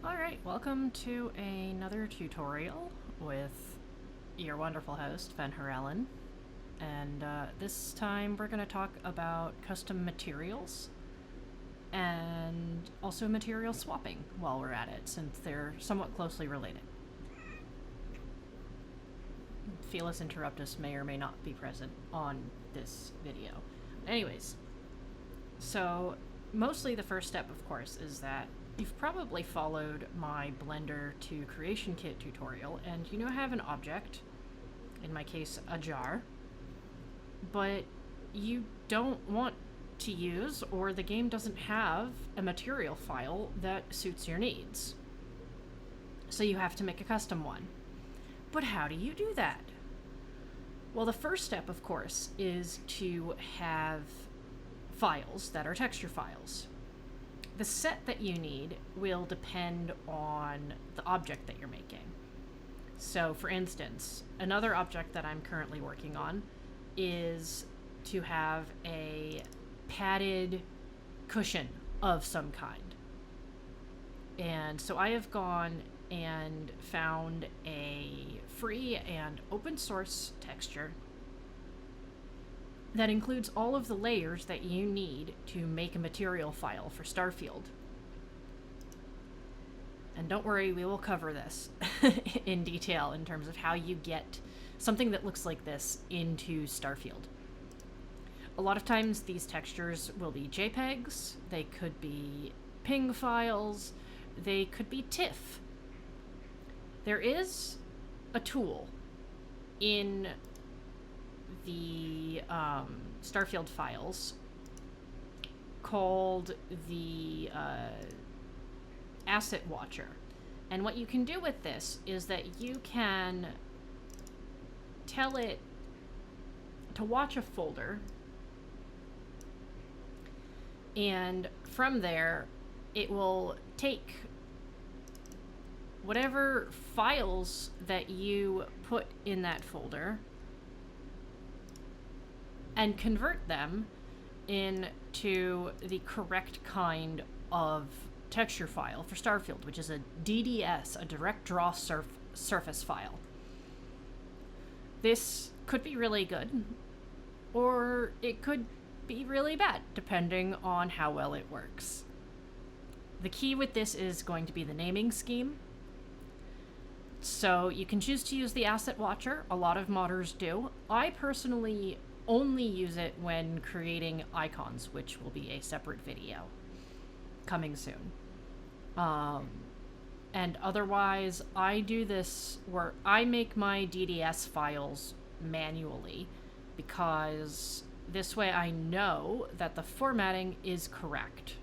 Alright, welcome to another tutorial with your wonderful host, Fen Ellen. And this time we're going to talk about custom materials and also material swapping while we're at it, since they're somewhat closely related. Felis Interruptus may or may not be present on this video. Anyways, so mostly the first step, of course, is that you've probably followed my Blender to Creation Kit tutorial, and you know I have an object, in my case a jar, but you don't want to use, or the game doesn't have, a material file that suits your needs. So you have to make a custom one. But how do you do that? Well, the first step, of course, is to have files that are texture files. The set that you need will depend on the object that you're making. So, for instance, another object that I'm currently working on is to have a padded cushion of some kind. And so I have gone and found a free and open source texture that includes all of the layers that you need to make a material file for Starfield. And don't worry, we will cover this in detail in terms of how you get something that looks like this into Starfield. A lot of times these textures will be JPEGs, they could be PNG files, they could be TIFF. There is a tool in the Starfield files called the Asset Watcher. And what you can do with this is that you can tell it to watch a folder, and from there it will take whatever files that you put in that folder and convert them into the correct kind of texture file for Starfield, which is a DDS, a direct draw surface file. This could be really good, or it could be really bad, depending on how well it works. The key with this is going to be the naming scheme. So you can choose to use the Asset Watcher. A lot of modders do. I personally only use it when creating icons, which will be a separate video coming soon. And otherwise, I do this where I make my DDS files manually, because this way I know that the formatting is correct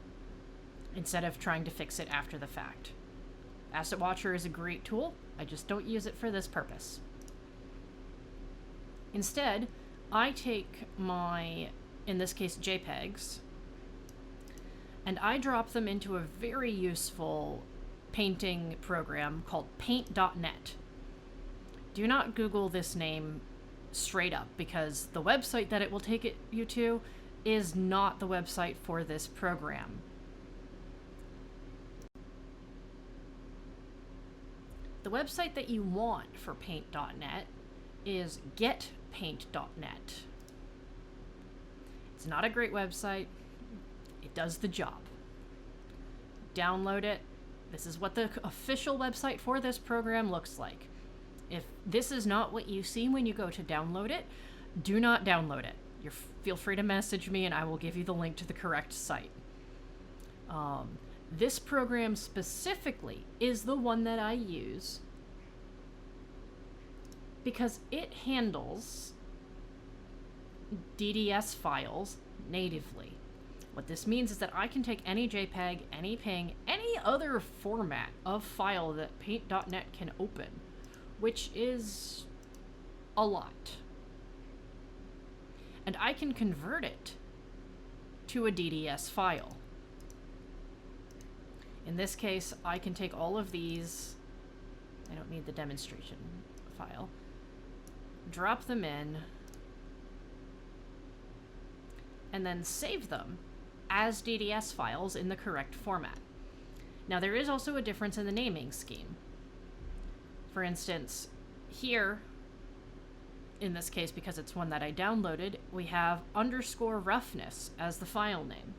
instead of trying to fix it after the fact. Asset Watcher is a great tool. I just don't use it for this purpose. Instead, I take my, in this case, JPEGs, and I drop them into a very useful painting program called Paint.net. Do not Google this name straight up, because the website that it will take you to is not the website for this program. The website that you want for Paint.net is getpaint.net. It's not a great website. It does the job. Download it. This is what the official website for this program looks like. If this is not what you see when you go to download it, do not download it. Feel free to message me and I will give you the link to the correct site. This program specifically is the one that I use because it handles DDS files natively. What this means is that I can take any JPEG, any PNG, any other format of file that Paint.net can open, which is a lot. And I can convert it to a DDS file. In this case, I can take all of these, I don't need the demonstration file, drop them in, and then save them as DDS files in the correct format. Now, there is also a difference in the naming scheme. For instance, here, in this case, because it's one that I downloaded, we have _roughness as the file name.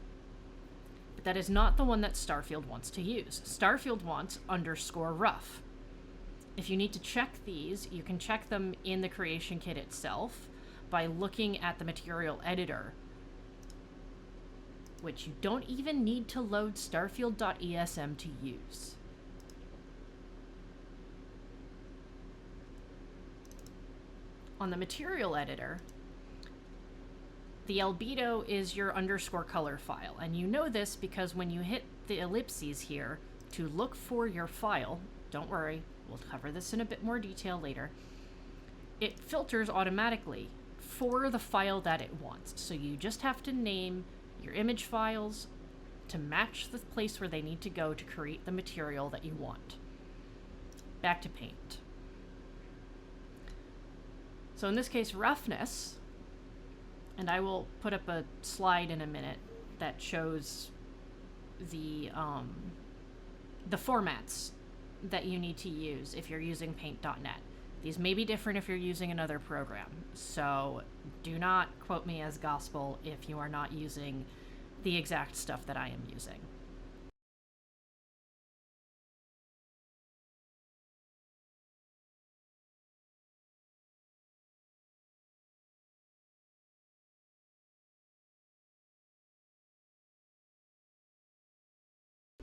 But that is not the one that Starfield wants to use. Starfield wants _rough. If you need to check these, you can check them in the creation kit itself by looking at the material editor, which you don't even need to load starfield.esm to use. On the material editor, the albedo is your _color file, and you know this because when you hit the ellipses here to look for your file, don't worry, we'll cover this in a bit more detail later, it filters automatically for the file that it wants. So you just have to name your image files to match the place where they need to go to create the material that you want. Back to paint. So in this case, roughness, and I will put up a slide in a minute that shows the formats that you need to use if you're using paint.net. These may be different if you're using another program, so do not quote me as gospel if you are not using the exact stuff that I am using.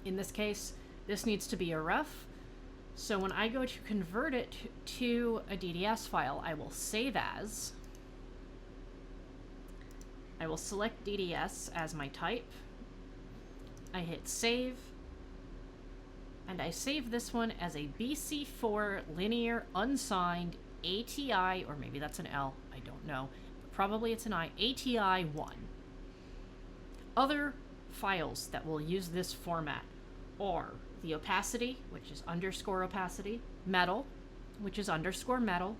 In this case, this needs to be a rough. So when I go to convert it to a DDS file, I will save as. I will select DDS as my type. I hit save. And I save this one as a BC4 linear unsigned ATI, or maybe that's an L, I don't know. Probably it's an I, ATI1. Other files that will use this format are the opacity, which is _opacity, metal, which is _metal,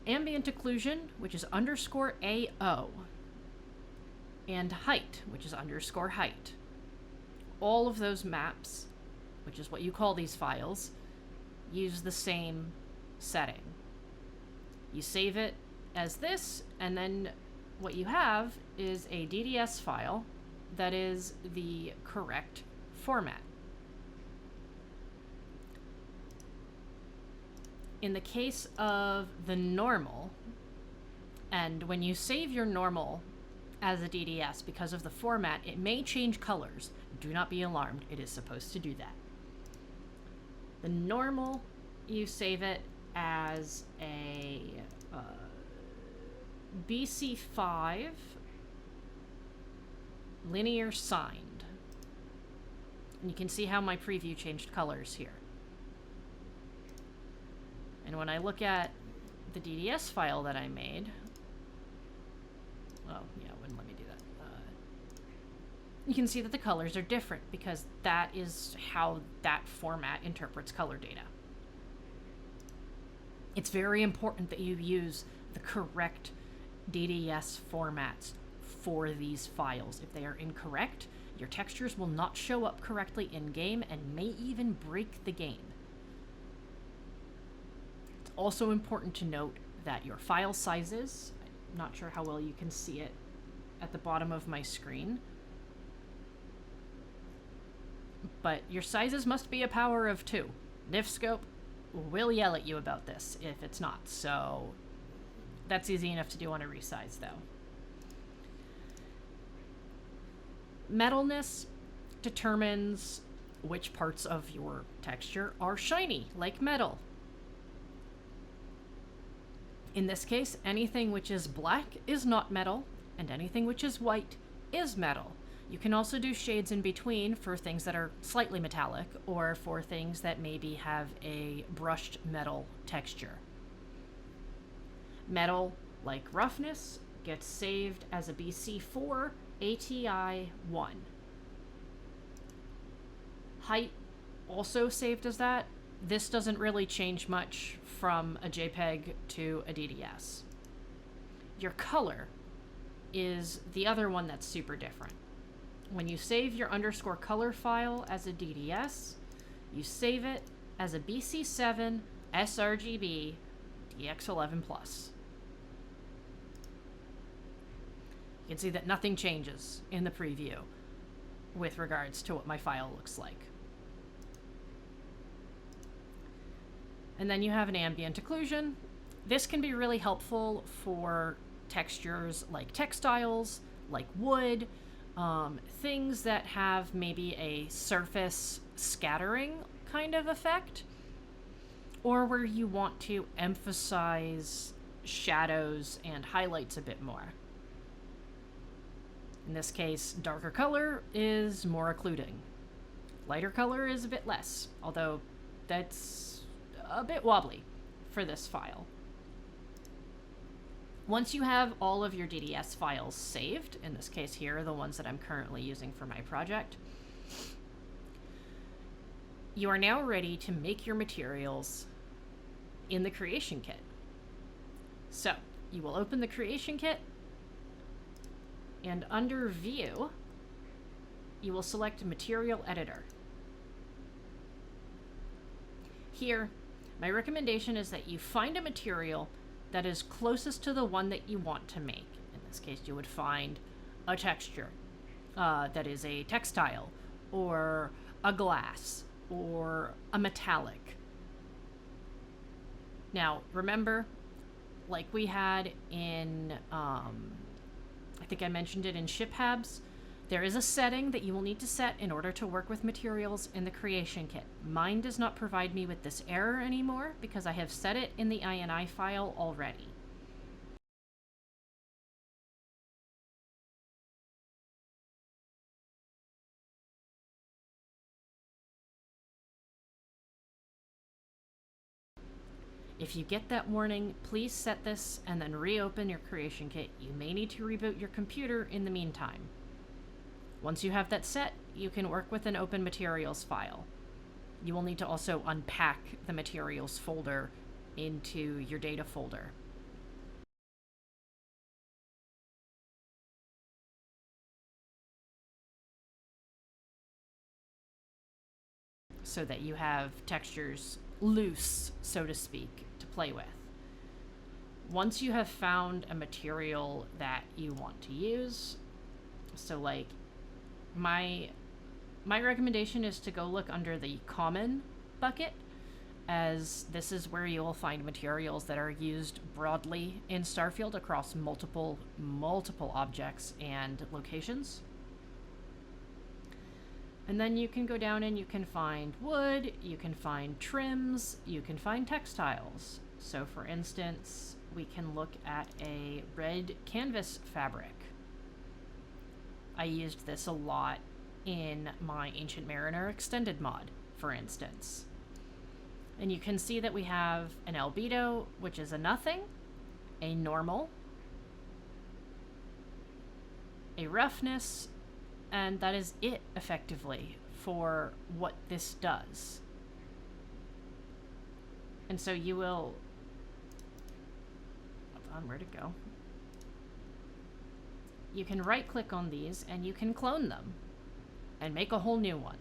ambient occlusion, which is _AO, and height, which is _height. All of those maps, which is what you call these files, use the same setting. You save it as this, and then what you have is a DDS file that is the correct format. In the case of the normal, and when you save your normal as a DDS, because of the format, it may change colors. Do not be alarmed, it is supposed to do that. The normal, you save it as a BC5 linear signed. And you can see how my preview changed colors here. And when I look at the DDS file that I made, well, yeah, it wouldn't let me do that. You can see that the colors are different because that is how that format interprets color data. It's very important that you use the correct DDS formats for these files. If they are incorrect, your textures will not show up correctly in-game and may even break the game. It's also important to note that your file sizes, I'm not sure how well you can see it at the bottom of my screen, but your sizes must be a power of 2. NifScope will yell at you about this if it's not, so that's easy enough to do on a resize though. Metalness determines which parts of your texture are shiny, like metal. In this case, anything which is black is not metal, and anything which is white is metal. You can also do shades in between for things that are slightly metallic, or for things that maybe have a brushed metal texture. Metal, like roughness, gets saved as a BC4 ATI1. Height, also saved as that. This doesn't really change much from a JPEG to a DDS. Your color is the other one that's super different. When you save your underscore color file as a DDS, you save it as a BC7 sRGB DX11+. You can see that nothing changes in the preview with regards to what my file looks like. And then you have an ambient occlusion. This can be really helpful for textures like textiles, like wood, things that have maybe a surface scattering kind of effect, or where you want to emphasize shadows and highlights a bit more. In this case, darker color is more occluding. Lighter color is a bit less, although that's a bit wobbly for this file. Once you have all of your DDS files saved, in this case here are the ones that I'm currently using for my project, you are now ready to make your materials in the creation kit. So you will open the creation kit, and under View, you will select Material Editor. Here, my recommendation is that you find a material that is closest to the one that you want to make. In this case, you would find a texture that is a textile, or a glass, or a metallic. Now, remember, like we had in, I think I mentioned it in ShipHabs, there is a setting that you will need to set in order to work with materials in the creation kit. Mine does not provide me with this error anymore because I have set it in the INI file already. If you get that warning, please set this and then reopen your creation kit. You may need to reboot your computer in the meantime. Once you have that set, you can work with an open materials file. You will need to also unpack the materials folder into your data folder. So that you have textures loose, so to speak, to play with. Once you have found a material that you want to use, so like my recommendation is to go look under the common bucket, as this is where you'll find materials that are used broadly in Starfield across multiple objects and locations. And then you can go down and you can find wood, you can find trims, you can find textiles. So for instance, we can look at a red canvas fabric. I used this a lot in my Ancient Mariner extended mod, for instance. And you can see that we have an albedo, which is a nothing, a normal, a roughness, and that is it, effectively, for what this does. And so you will... Hold on, where'd it go? You can right-click on these, and you can clone them, and make a whole new one.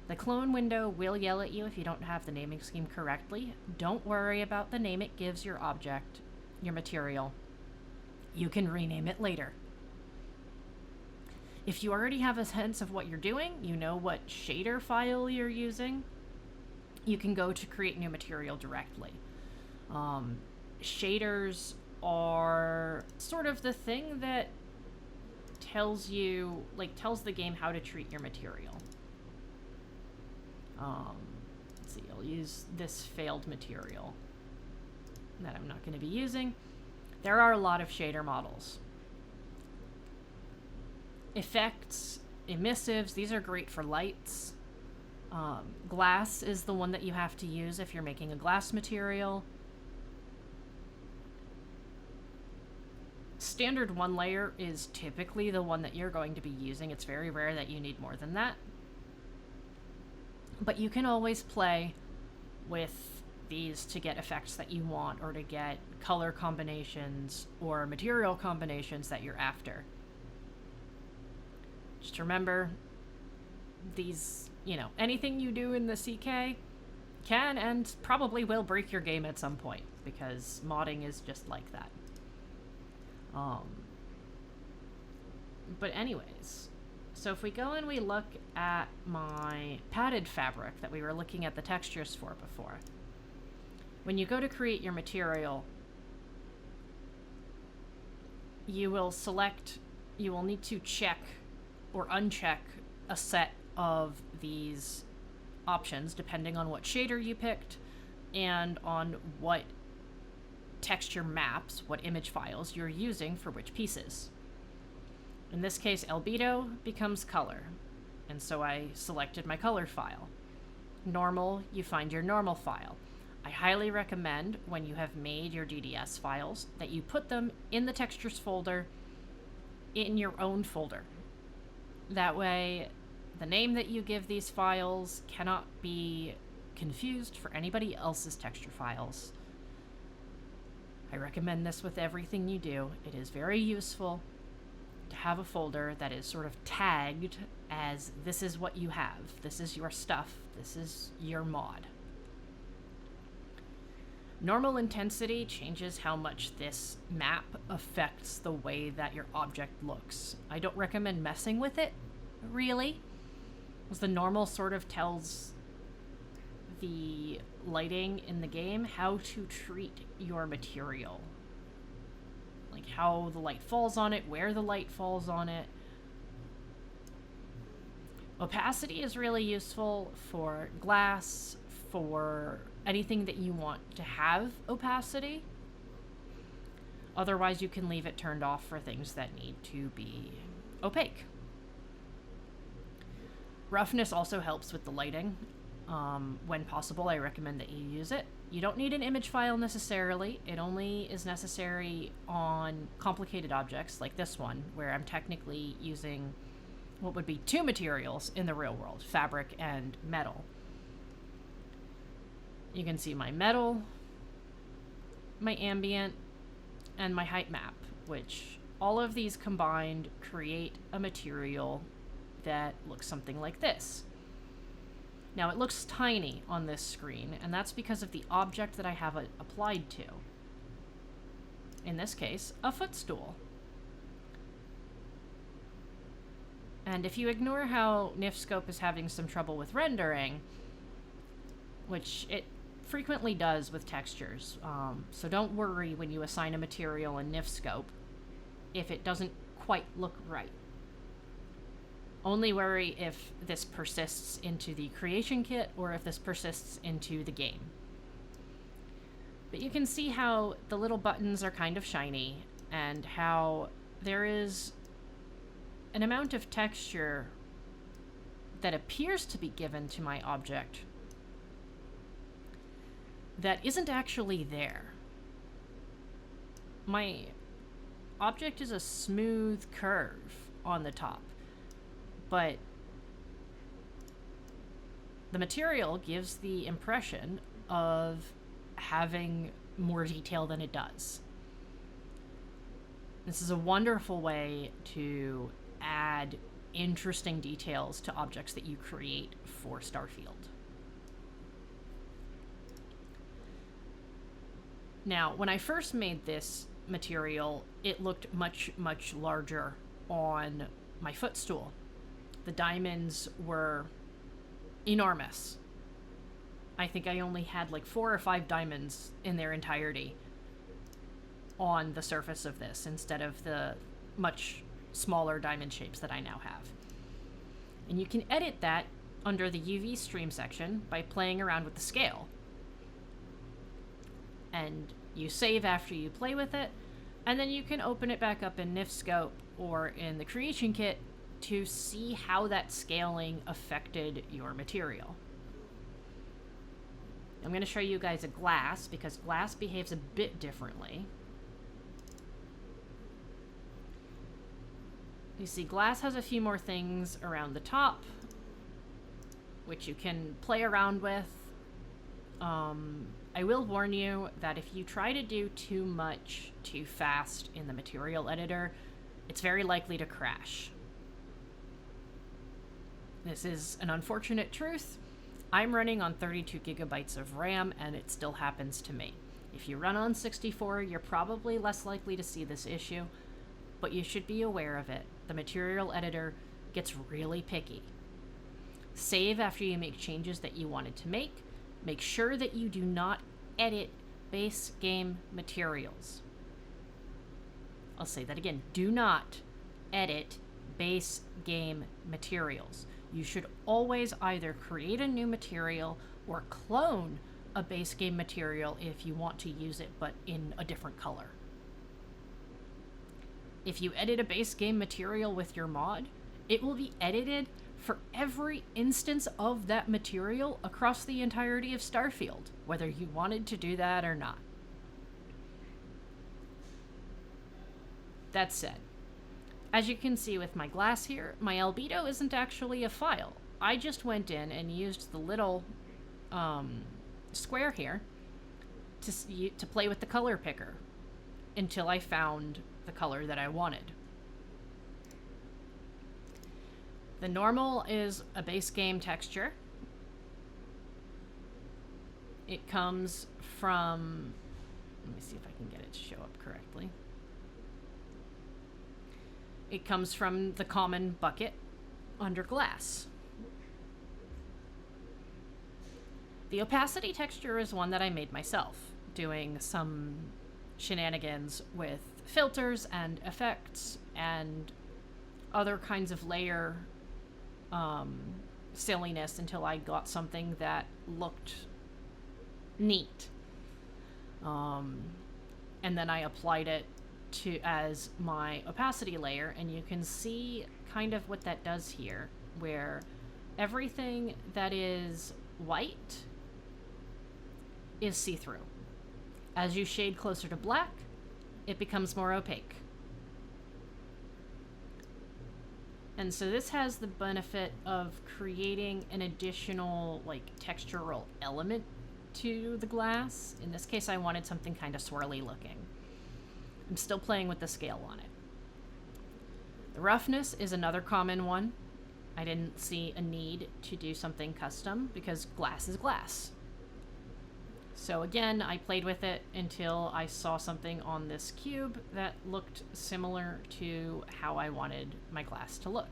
The clone window will yell at you if you don't have the naming scheme correctly. Don't worry about the name it gives your object, your material. You can rename it later. If you already have a sense of what you're doing, you know what shader file you're using, you can go to create new material directly. Shaders are sort of the thing that tells you, like, tells the game how to treat your material. Let's see, I'll use this failed material that I'm not going to be using. There are a lot of shader models. Effects, emissives, these are great for lights. Glass is the one that you have to use if you're making a glass material. Standard one layer is typically the one that you're going to be using. It's very rare that you need more than that. But you can always play with these to get effects that you want, or to get color combinations or material combinations that you're after. Just remember, these, you know, anything you do in the CK can and probably will break your game at some point, because modding is just like that. But anyways, so if we go and we look at my padded fabric that we were looking at the textures for before, when you go to create your material, you will need to check or uncheck a set of these options depending on what shader you picked and on what texture maps, what image files you're using for which pieces. In this case, albedo becomes color, and so I selected my color file. Normal, you find your normal file. I highly recommend, when you have made your DDS files, that you put them in the textures folder in your own folder. That way, the name that you give these files cannot be confused for anybody else's texture files. I recommend this with everything you do. It is very useful to have a folder that is sort of tagged as this is what you have, this is your stuff, this is your mod. Normal intensity changes how much this map affects the way that your object looks. I don't recommend messing with it, really, because the normal sort of tells the lighting in the game how to treat your material. Like how the light falls on it, where the light falls on it. Opacity is really useful for glass, for anything that you want to have opacity. Otherwise, you can leave it turned off for things that need to be opaque. Roughness also helps with the lighting. When possible, I recommend that you use it. You don't need an image file necessarily. It only is necessary on complicated objects like this one, where I'm technically using what would be two materials in the real world, fabric and metal. You can see my metal, my ambient, and my height map, which all of these combined create a material that looks something like this. Now, it looks tiny on this screen, and that's because of the object that I have applied to. In this case, a footstool. And if you ignore how NifScope is having some trouble with rendering, which it frequently does with textures, so don't worry when you assign a material in NifScope if it doesn't quite look right. Only worry if this persists into the creation kit or if this persists into the game. But you can see how the little buttons are kind of shiny and how there is an amount of texture that appears to be given to my object that isn't actually there. My object is a smooth curve on the top, but the material gives the impression of having more detail than it does. This is a wonderful way to add interesting details to objects that you create for Starfield. Now, when I first made this material, it looked much, much larger on my footstool. The diamonds were enormous. I think I only had like 4 or 5 diamonds in their entirety on the surface of this instead of the much smaller diamond shapes that I now have. And you can edit that under the UV stream section by playing around with the scale. And you save after you play with it, and then you can open it back up in NifScope or in the creation kit to see how that scaling affected your material. I'm going to show you guys a glass, because glass behaves a bit differently. You see, glass has a few more things around the top, which you can play around with. I will warn you that if you try to do too much too fast in the material editor, it's very likely to crash. This is an unfortunate truth. I'm running on 32 gigabytes of RAM, and it still happens to me. If you run on 64, you're probably less likely to see this issue, but you should be aware of it. The material editor gets really picky. Save after you make changes that you wanted to make. Make sure that you do not edit base game materials. I'll say that again. Do not edit base game materials. You should always either create a new material or clone a base game material if you want to use it, but in a different color. If you edit a base game material with your mod, it will be edited for every instance of that material across the entirety of Starfield, whether you wanted to do that or not. That said, as you can see with my glass here, my albedo isn't actually a file. I just went in and used the little square here to play with the color picker until I found the color that I wanted. The normal is a base game texture. It comes from, let me see if I can get it to show up correctly. It comes from the common bucket under glass. The opacity texture is one that I made myself, doing some shenanigans with filters and effects and other kinds of layer silliness until I got something that looked neat. And then I applied it as my opacity layer, and you can see kind of what that does here, where everything that is white is see-through. As you shade closer to black, it becomes more opaque. And so this has the benefit of creating an additional textural element to the glass. In this case, I wanted something kind of swirly looking. I'm still playing with the scale on it. The roughness is another common one. I didn't see a need to do something custom because glass is glass. So again, I played with it until I saw something on this cube that looked similar to how I wanted my glass to look.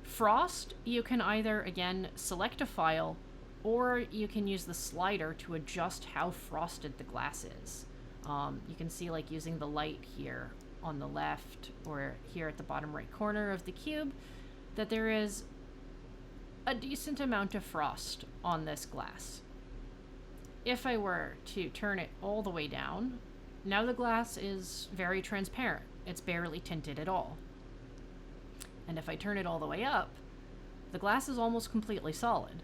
Frost, you can either, again, select a file, or you can use the slider to adjust how frosted the glass is. You can see, using the light here on the left or here at the bottom right corner of the cube, that there is a decent amount of frost on this glass. If I were to turn it all the way down, now the glass is very transparent. It's barely tinted at all. And if I turn it all the way up, the glass is almost completely solid.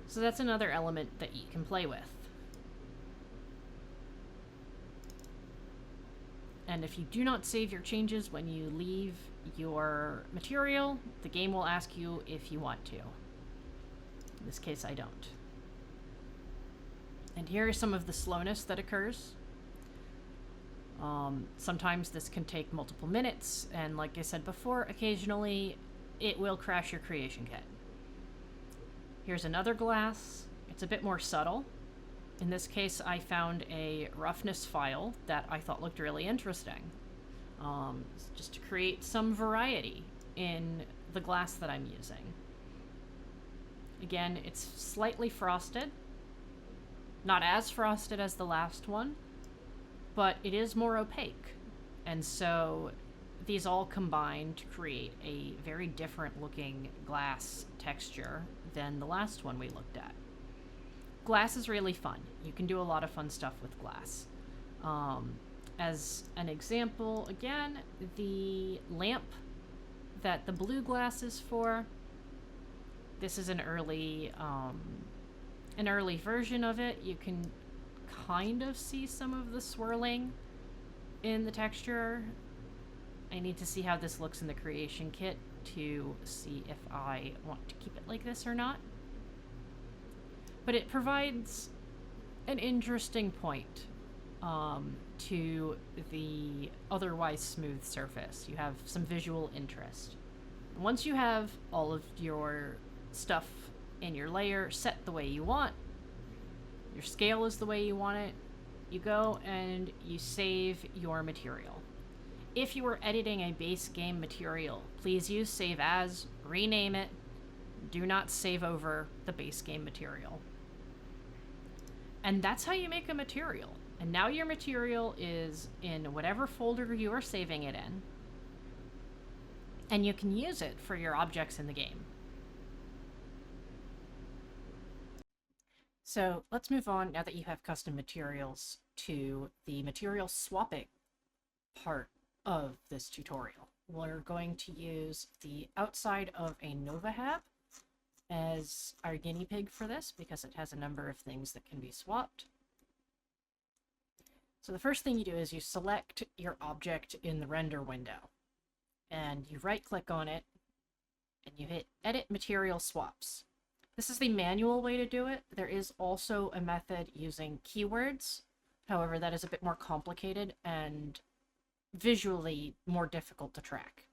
So that's another element that you can play with. And if you do not save your changes when you leave your material, the game will ask you if you want to. In this case, I don't. And here is some of the slowness that occurs. Sometimes this can take multiple minutes, and like I said before, occasionally it will crash your creation kit. Here's another glass. It's a bit more subtle. In this case, I found a roughness file that I thought looked really interesting, just to create some variety in the glass that I'm using. Again, it's slightly frosted. Not as frosted as the last one, but it is more opaque. And so these all combine to create a very different looking glass texture than the last one we looked at. Glass is really fun. You can do a lot of fun stuff with glass. As an example, again, the lamp that the blue glass is for, this is an early version of it. You can kind of see some of the swirling in the texture. I need to see how this looks in the creation kit to see if I want to keep it like this or not. But it provides an interesting point to the otherwise smooth surface. You have some visual interest. Once you have all of your stuff in your layer set the way you want, your scale is the way you want it, you go and you save your material. If you are editing a base game material, please use save as, rename it, do not save over the base game material. And that's how you make a material. And now your material is in whatever folder you are saving it in, and you can use it for your objects in the game. So let's move on, now that you have custom materials, to the material swapping part of this tutorial. We're going to use the outside of a Nova Hab as our guinea pig for this, because it has a number of things that can be swapped. So the first thing you do is you select your object in the render window, and you right-click on it, and you hit Edit Material Swaps. This is the manual way to do it. There is also a method using keywords. However, that is a bit more complicated and visually more difficult to track.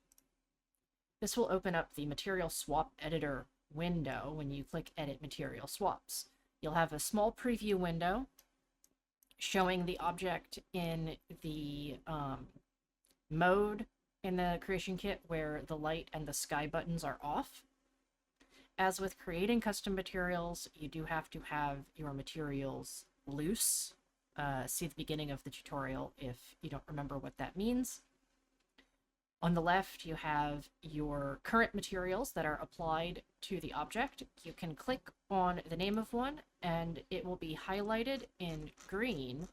This will open up the Material Swap Editor window when you click Edit Material Swaps. You'll have a small preview window showing the object in the mode in the creation kit where the light and the sky buttons are off. As with creating custom materials, you do have to have your materials loose. See the beginning of the tutorial if you don't remember what that means. On the left, you have your current materials that are applied to the object. You can click on the name of one, and it will be highlighted in green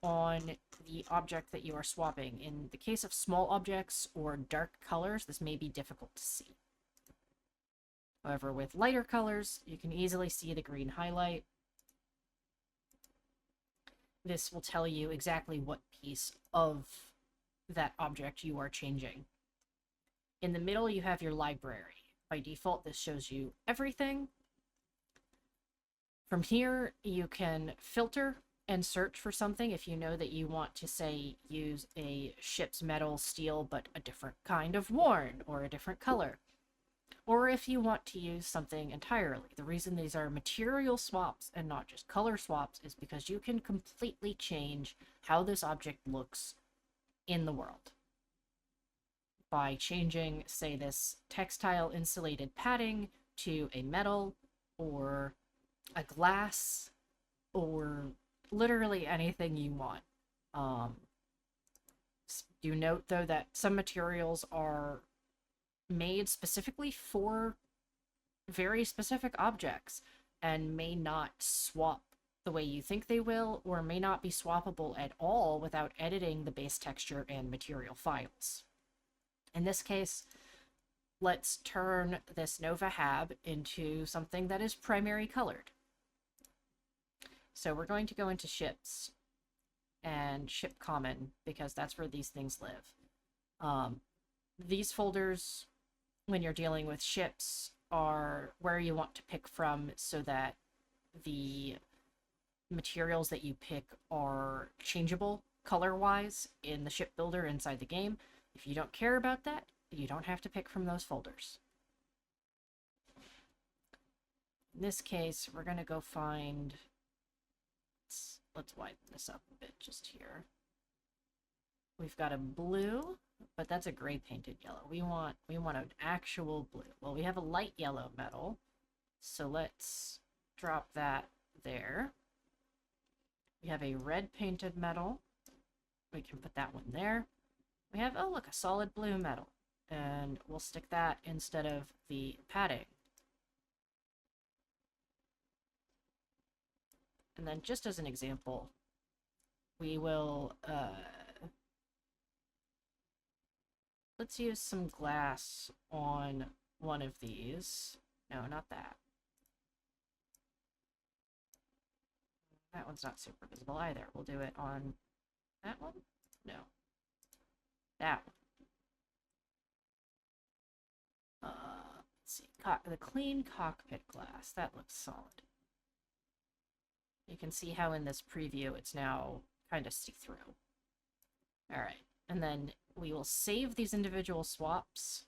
on the object that you are swapping. In the case of small objects or dark colors, this may be difficult to see. However, with lighter colors, you can easily see the green highlight. This will tell you exactly what piece of that object you are changing. In the middle, you have your library. By default, this shows you everything. From here, you can filter and search for something if you know that you want to, say, use a ship's metal steel but a different kind of worn or a different color. Or if you want to use something entirely. The reason these are material swaps and not just color swaps is because you can completely change how this object looks in the world by changing, say, this textile insulated padding to a metal or a glass or literally anything you want. Do note, though, that some materials are made specifically for very specific objects and may not swap the way you think they will, or may not be swappable at all without editing the base texture and material files. In this case, let's turn this Nova Hab into something that is primary colored. So we're going to go into ships and ship common, because that's where these things live. These folders, when you're dealing with ships, are where you want to pick from so that the materials that you pick are changeable color-wise in the ship builder inside the game. If you don't care about that, you don't have to pick from those folders. In this case, we're going to go find... Let's widen this up a bit just here. We've got a blue, but that's a gray painted yellow. We want an actual blue. Well, we have a light yellow metal, so let's drop that there. We have a red painted metal. We can put that one there. We have, oh look, a solid blue metal, and we'll stick that instead of the padding. And then, just as an example, we will, let's use some glass on one of these. No, not that. That one's not super visible either. We'll do it on that one? No. That one. Let's see. The clean cockpit glass. That looks solid. You can see how in this preview it's now kind of see-through. All right, and then we will save these individual swaps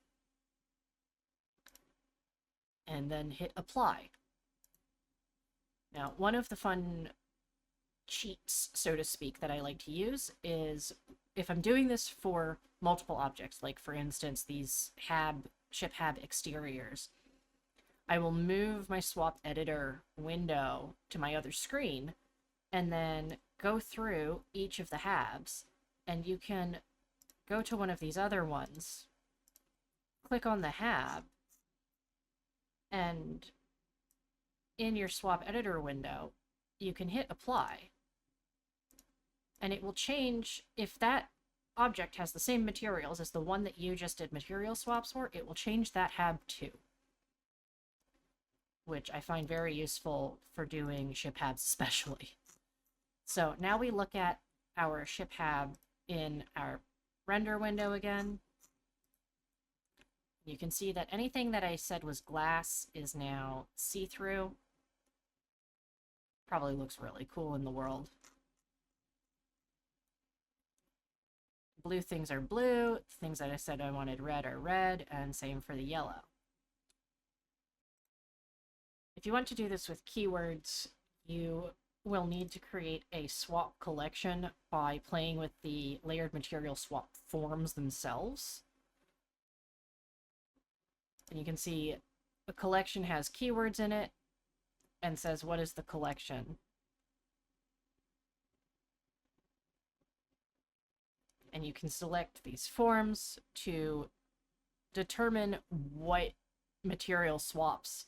and then hit apply. Now, one of the fun cheats, so to speak, that I like to use is if I'm doing this for multiple objects, like for instance, these ship hab exteriors, I will move my swap editor window to my other screen and then go through each of the habs, and you can go to one of these other ones, click on the hab, and in your swap editor window, you can hit apply. And it will change, if that object has the same materials as the one that you just did material swaps for, it will change that hab too. Which I find very useful for doing ship habs especially. So now we look at our ship hab in our render window again. You can see that anything that I said was glass is now see-through. Probably looks really cool in the world. Blue things are blue, things that I said I wanted red are red, and same for the yellow. If you want to do this with keywords, you will need to create a swap collection by playing with the layered material swap forms themselves. And you can see a collection has keywords in it and says what is the collection. And you can select these forms to determine what material swaps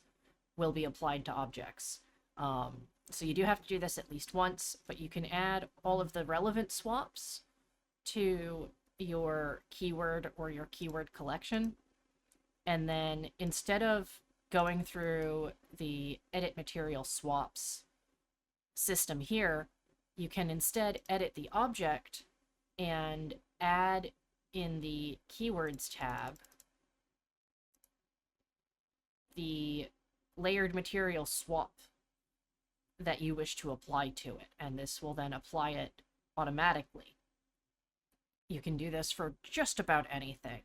will be applied to objects. So you do have to do this at least once, but you can add all of the relevant swaps to your keyword or your keyword collection. And then instead of going through the edit material swaps system here, you can instead edit the object and add in the keywords tab the layered material swap that you wish to apply to it, and this will then apply it automatically. You can do this for just about anything.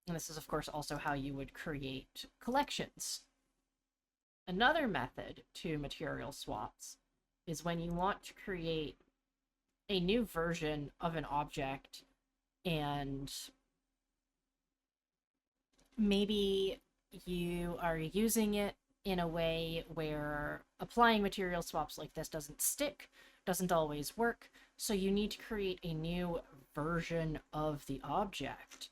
And this is, of course, also how you would create collections. Another method to material swaps is when you want to create a new version of an object, and maybe you are using it in a way where applying material swaps like this doesn't stick, doesn't always work, so you need to create a new version of the object.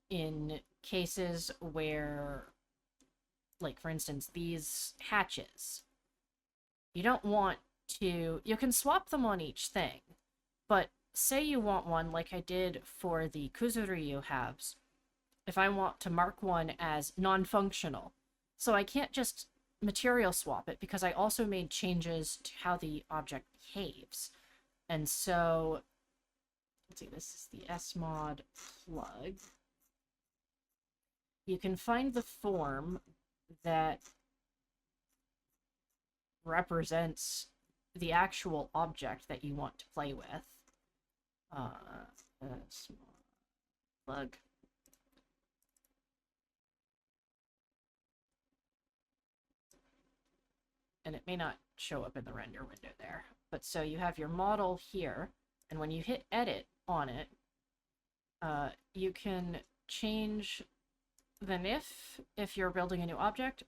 In cases where, like for instance, these hatches, you don't want to, you can swap them on each thing, but say you want one like I did for the Kuzuryu habs, if I want to mark one as non-functional, so I can't just material swap it because I also made changes to how the object behaves. And so, let's see, this is the smod plug. You can find the form that represents the actual object that you want to play with. Smod plug. And it may not show up in the render window there. But so you have your model here, and when you hit edit on it, you can change the NIF if you're building a new object,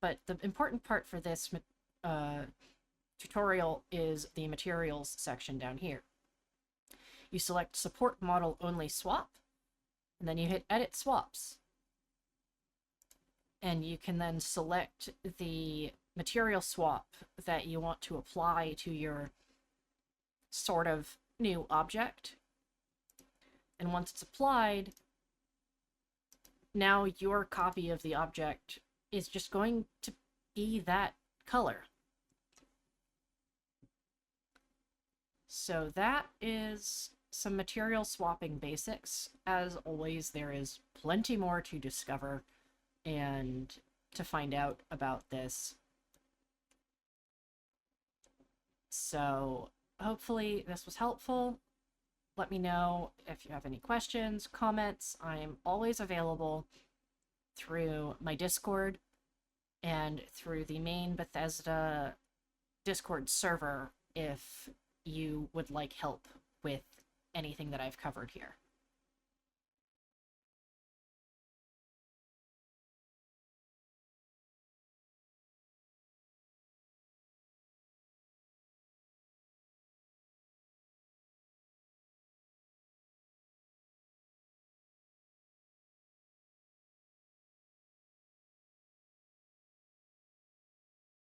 but the important part for this tutorial is the materials section down here. You select support model only swap, and then you hit edit swaps. And you can then select the material swap that you want to apply to your sort of new object. And once it's applied, now your copy of the object is just going to be that color. So that is some material swapping basics. As always, there is plenty more to discover and to find out about this. So hopefully this was helpful. Let me know if you have any questions, comments. I'm always available through my Discord and through the main Bethesda Discord server if you would like help with anything that I've covered here.